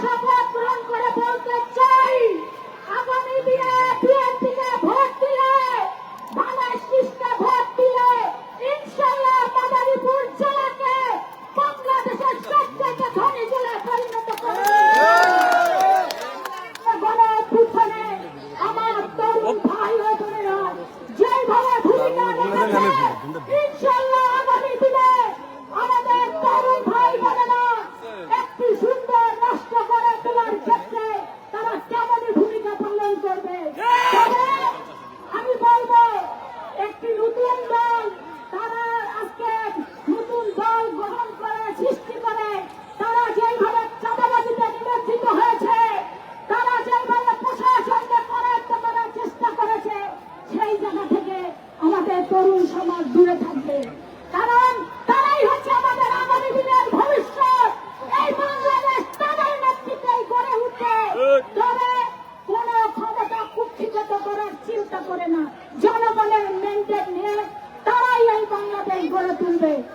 শপথ গ্রহণ করে বলতে চাই, আগামী দিনে বিএনপিকে ভোট দিলে, ধানের ভোট দিলে ইনশাআল্লাহ মাদারীপুর জেলাকে বাংলাদেশের সবচেয়ে ধনী জেলায় পরিণত করবে। গণঅভ্যুত্থানে আমার তরুণ ভাই ও বোনেরা যেভাবে ভূমিকা রেখেছে, ইনশাআল্লাহ আগামী দিনে আমাদের তরুণ ভাই বোনেরা একটি সুন্দর রাষ্ট্র গড়ে তোলার ক্ষেত্রে তারা কেমনই ভূমিকা পালন করবে। তবে আমি বলবো, একটি নতুন দল, তারা আজকে নতুন দল গ্রহণ করে সৃষ্টি করে, তারা যেভাবে চাঁদাবাজিতে নিমজ্জিত হয়েছে, তারা যেভাবে প্রশাসনকে করায়ত্ত করার চেষ্টা করেছে, সেই জায়গা থেকে আমাদের তরুণ সমাজ দূরে থাকবে। কারণ তারাই হচ্ছে আমাদের আগামী দিনের ভবিষ্যৎ। এই বাংলাদেশ তাদের নেতৃত্বেই গড়ে উঠবে। তবে কোন ক্ষমতা কুক্ষিগত করার চিন্তা করে না, জনগণের ম্যান্ডেট নিয়ে তারাই এই বাংলাদেশ গড়ে তুলবে।